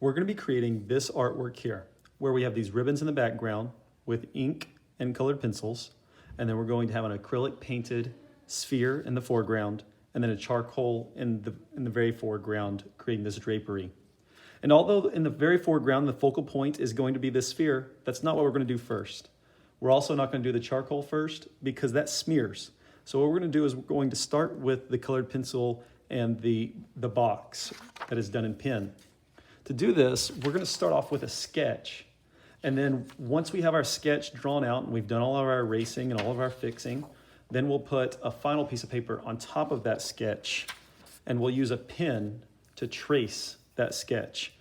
We're going to be creating this artwork here, where we have these ribbons in the background with ink and colored pencils, and then we're going to have an acrylic painted sphere in the foreground, and then a charcoal in the very foreground, creating this drapery. And although in the very foreground, the focal point is going to be this sphere, that's not what we're going to do first. We're also not going to do the charcoal first because that smears. So what we're going to do is we're going to start with the colored pencil and the box that is done in pen. To do this, we're going to start off with a sketch. And then once we have our sketch drawn out and we've done all of our erasing and all of our fixing, then we'll put a final piece of paper on top of that sketch, and we'll use a pen to trace that sketch.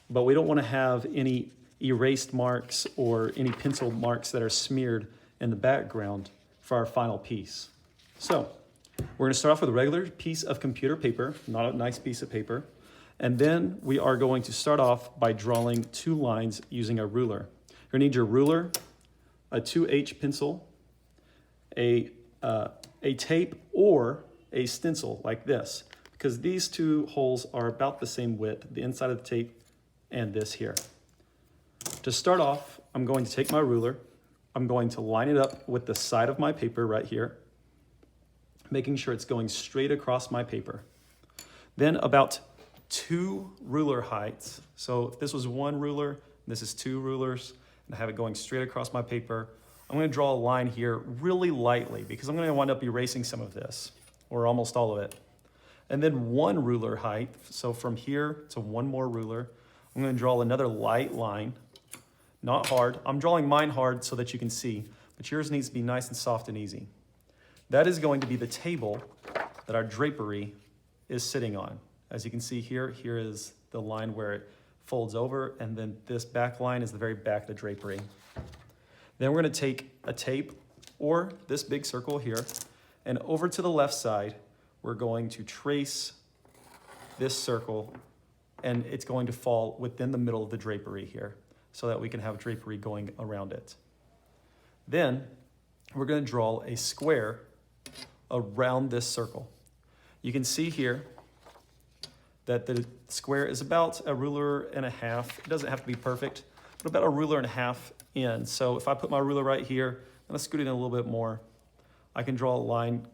But we don't want to have any erased marks or any pencil marks that are smeared in the background for our final piece. So we're going to start off with a regular piece of computer paper, not a nice piece of paper. And then we are going to start off by drawing 2 lines using a ruler. You're going to need your ruler, a 2H pencil, a tape, or a stencil like this, because these 2 holes are about the same width, the inside of the tape and this here. To start off, I'm going to take my ruler, I'm going to line it up with the side of my paper right here, making sure it's going straight across my paper. Then about 2 ruler heights. So if this was 1 ruler, this is 2 rulers, and I have it going straight across my paper, I'm going to draw a line here really lightly because I'm going to wind up erasing some of this, or almost all of it. And then 1 ruler height, so from here to 1 more ruler, I'm going to draw another light line, not hard. I'm drawing mine hard so that you can see, but yours needs to be nice and soft and easy. That is going to be the table that our drapery is sitting on. As you can see here, here is the line where it folds over, and then this back line is the very back of the drapery. Then we're going to take a tape, or this big circle here, and over to the left side, we're going to trace this circle, and it's going to fall within the middle of the drapery here, so that we can have drapery going around it. Then we're going to draw a square around this circle. You can see here that the square is about a ruler and a half. It doesn't have to be perfect, but about a ruler and a half in. So if I put my ruler right here, I'm gonna scoot it in a little bit more. I can draw a line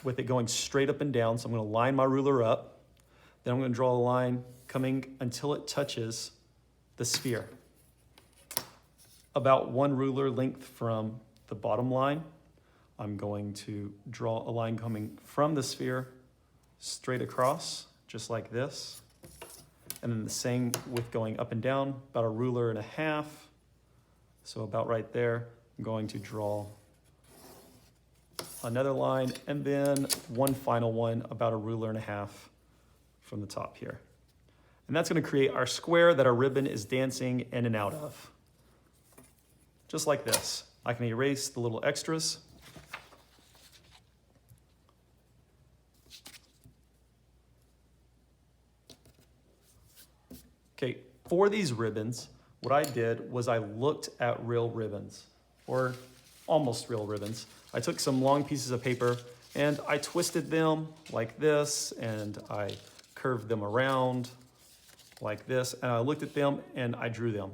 with it going straight up and down. So I'm gonna line my ruler up. Then I'm gonna draw a line coming until it touches the sphere. About 1 ruler length from the bottom line, I'm going to draw a line coming from the sphere straight across, just like this. And then the same with going up and down, about a ruler and a half. So about right there, I'm going to draw another line, and then 1 final one, about a ruler and a half from the top here. And that's going to create our square that our ribbon is dancing in and out of. Just like this. I can erase the little extras. Okay, for these ribbons, what I did was I looked at real ribbons, or almost real ribbons. I took some long pieces of paper and I twisted them like this, and I curved them around like this, and I looked at them and I drew them.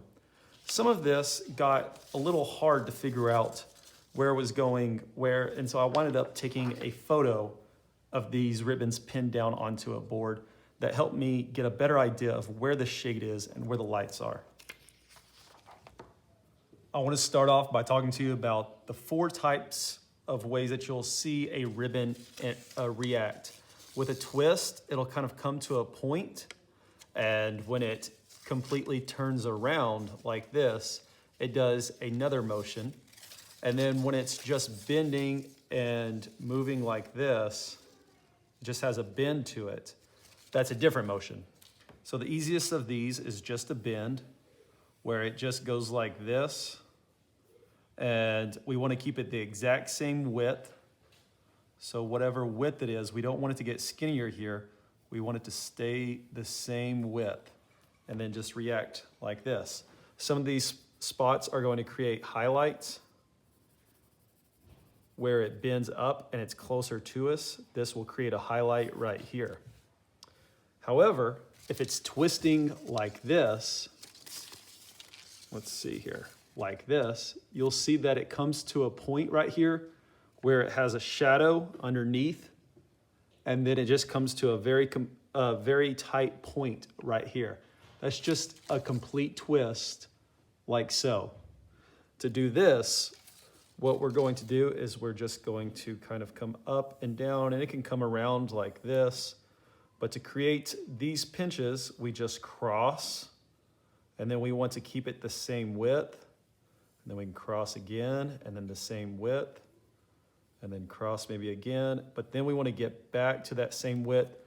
Some of this got a little hard to figure out where it was going where, and so I wound up taking a photo of these ribbons pinned down onto a board that helped me get a better idea of where the shade is and where the lights are. I want to start off by talking to you about the 4 types of ways that you'll see a ribbon react. With a twist, it'll kind of come to a point, and when it completely turns around like this, it does another motion. And then when it's just bending and moving like this, it just has a bend to it. That's a different motion. So the easiest of these is just a bend, where it just goes like this. And we want to keep it the exact same width. So whatever width it is, we don't want it to get skinnier here. We want it to stay the same width, and then just react like this. Some of these spots are going to create highlights where it bends up and it's closer to us. This will create a highlight right here. However, if it's twisting like this, let's see here, like this, you'll see that it comes to a point right here where it has a shadow underneath, and then it just comes to a very tight point right here. That's just a complete twist, like so. To do this, what we're going to do is we're just going to kind of come up and down, and it can come around like this. But to create these pinches, we just cross, and then we want to keep it the same width. And then we can cross again, and then the same width, and then cross maybe again. But then we want to get back to that same width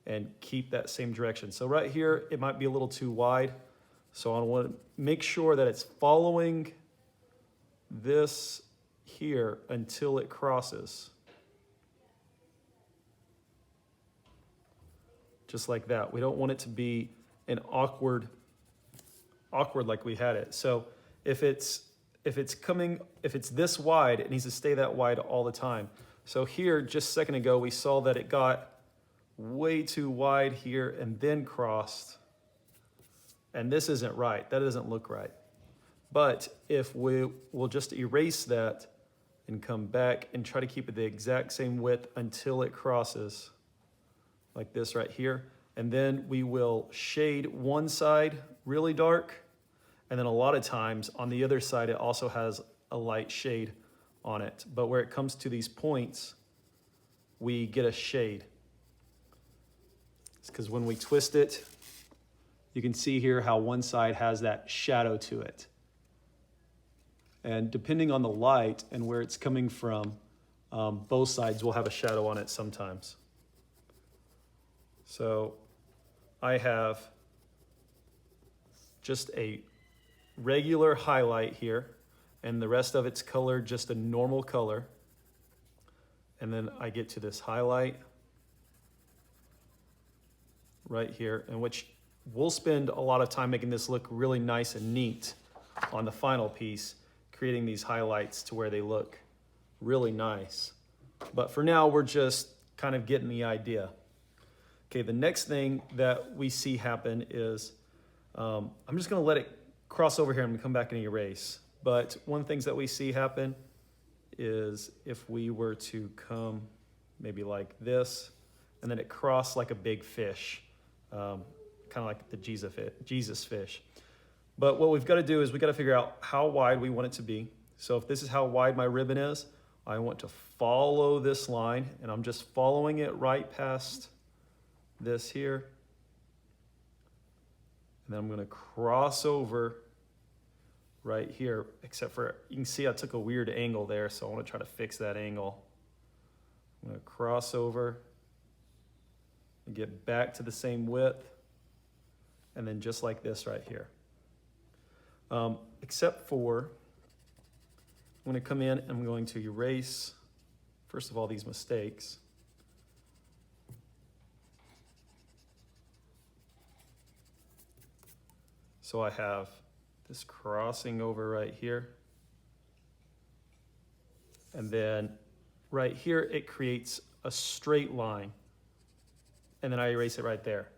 and keep that same direction. So right here, it might be a little too wide. So I want to make sure that it's following this here until it crosses. Just like that. We don't want it to be an awkward like we had it. So if it's this wide, it needs to stay that wide all the time. So here, just a second ago, we saw that it got way too wide here and then crossed. And this isn't right. That doesn't look right. But if we'll just erase that and come back and try to keep it the exact same width until it crosses, like this right here. And then we will shade one side really dark. And then a lot of times on the other side, it also has a light shade on it. But where it comes to these points, we get a shade. It's because when we twist it, you can see here how one side has that shadow to it. And depending on the light and where it's coming from, both sides will have a shadow on it sometimes. So I have just a regular highlight here, and the rest of it's colored just a normal color. And then I get to this highlight right here, in which we'll spend a lot of time making this look really nice and neat on the final piece, creating these highlights to where they look really nice. But for now, we're just kind of getting the idea. Okay, the next thing that we see happen is, I'm just gonna let it cross over here and come back and erase. But one of the things that we see happen is if we were to come maybe like this, and then it crossed like a big fish, kind of like the Jesus fish. But what we've got to do is we got to figure out how wide we want it to be. So if this is how wide my ribbon is, I want to follow this line, and I'm just following it right past this here. And then I'm going to cross over right here, except for, you can see I took a weird angle there, so I want to try to fix that angle. I'm going to cross over and get back to the same width, and then just like this right here. Except for, I'm going to come in and I'm going to erase, first of all, these mistakes. So I have this crossing over right here. And then right here, it creates a straight line. And then I erase it right there.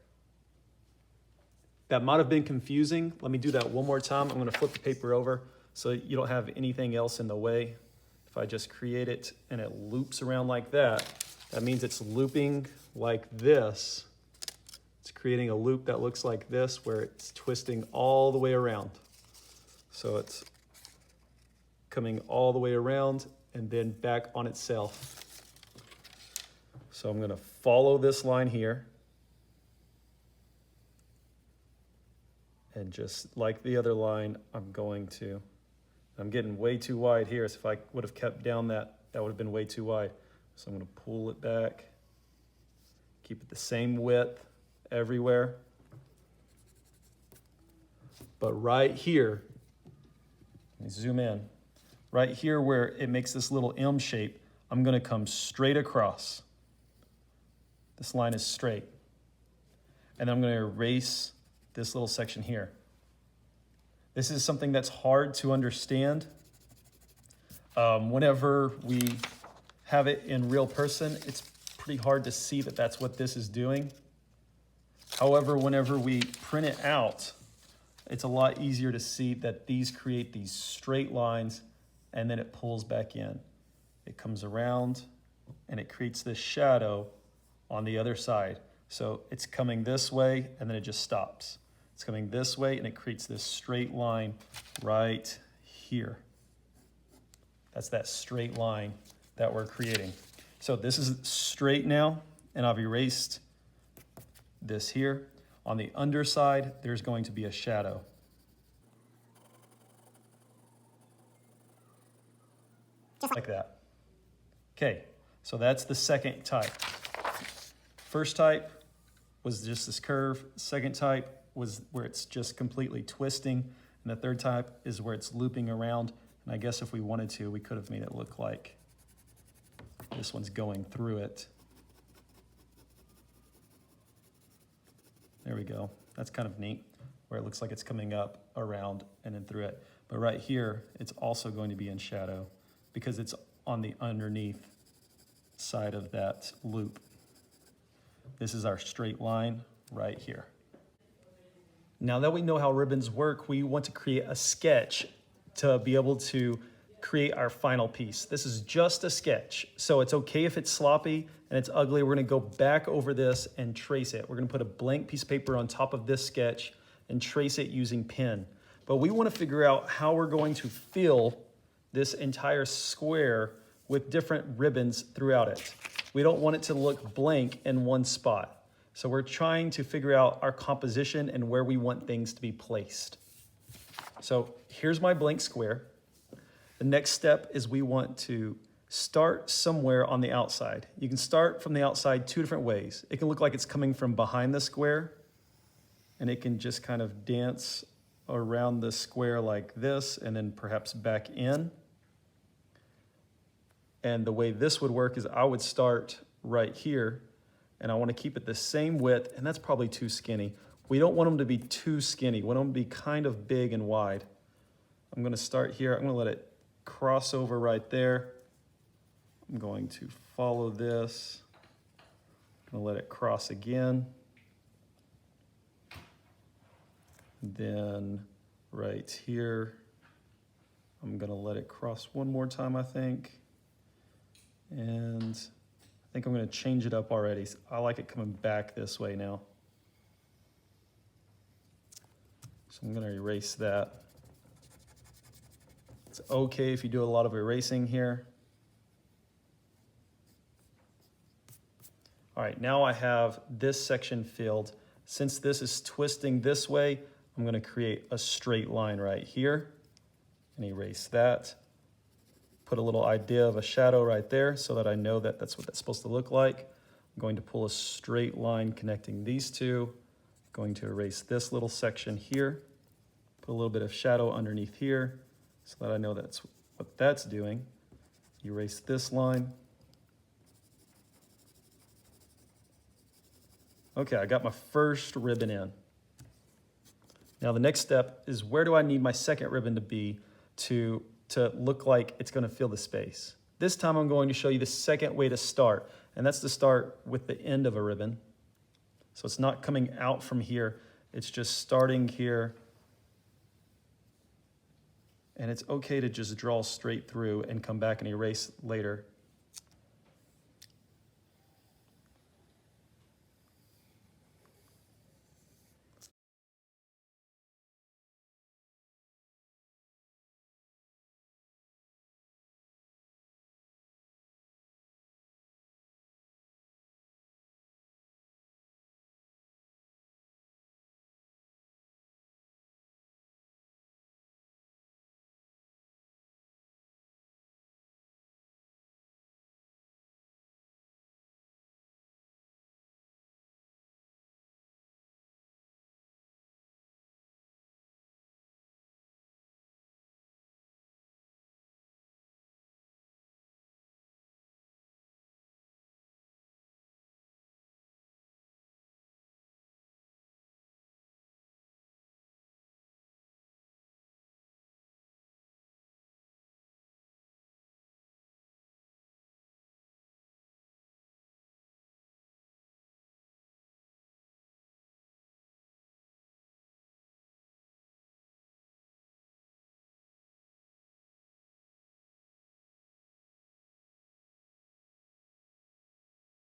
That might have been confusing. Let me do that one more time. I'm going to flip the paper over so you don't have anything else in the way. If I just create it and it loops around like that, that means it's looping like this. It's creating a loop that looks like this, where it's twisting all the way around. So it's coming all the way around and then back on itself. So I'm going to follow this line here. And just like the other line, I'm getting way too wide here. So if I would have kept down that would have been way too wide. So I'm going to pull it back, keep it the same width everywhere. But right here, let me zoom in. Right here where it makes this little M shape, I'm going to come straight across. This line is straight. And then I'm going to erase this little section here. This is something that's hard to understand. Whenever we have it in real person, it's pretty hard to see that that's what this is doing. However, whenever we print it out, it's a lot easier to see that these create these straight lines and then it pulls back in. It comes around and it creates this shadow on the other side. So it's coming this way and then it just stops. It's coming this way and it creates this straight line right here. That's that straight line that we're creating. So this is straight now, and I've erased this here. On the underside, there's going to be a shadow. Just like that. Okay, so that's the second type. First type was just this curve. Second type was where it's just completely twisting. And the third type is where it's looping around. And I guess if we wanted to, we could have made it look like this one's going through it. There we go. That's kind of neat, where it looks like it's coming up, around, and then through it. But right here, it's also going to be in shadow because it's on the underneath side of that loop. This is our straight line right here. Now that we know how ribbons work, we want to create a sketch to be able to create our final piece. This is just a sketch, so it's okay if it's sloppy and it's ugly. We're gonna go back over this and trace it. We're gonna put a blank piece of paper on top of this sketch and trace it using pen. But we wanna figure out how we're going to fill this entire square with different ribbons throughout it. We don't want it to look blank in one spot. So we're trying to figure out our composition and where we want things to be placed. So here's my blank square. The next step is we want to start somewhere on the outside. You can start from the outside two different ways. It can look like it's coming from behind the square, and it can just kind of dance around the square like this and then perhaps back in. And the way this would work is I would start right here, and I want to keep it the same width, and that's probably too skinny. We don't want them to be too skinny. We want them to be kind of big and wide. I'm going to start here. I'm going to let it cross over right there. I'm going to follow this. I'm going to let it cross again. Then right here, I'm going to let it cross one more time, I think. And I think I'm going to change it up already. I like it coming back this way now. So I'm going to erase that. It's okay if you do a lot of erasing here. All right, now I have this section filled. Since this is twisting this way, I'm going to create a straight line right here and erase that. Put a little idea of a shadow right there so that I know that that's what that's supposed to look like. I'm going to pull a straight line connecting these two. I'm going to erase this little section here. Put a little bit of shadow underneath here so that I know that's what that's doing. Erase this line. Okay, I got my first ribbon in. Now the next step is, where do I need my second ribbon to be to look like it's going to fill the space? This time I'm going to show you the second way to start, and that's to start with the end of a ribbon. So it's not coming out from here, it's just starting here. And it's okay to just draw straight through and come back and erase later.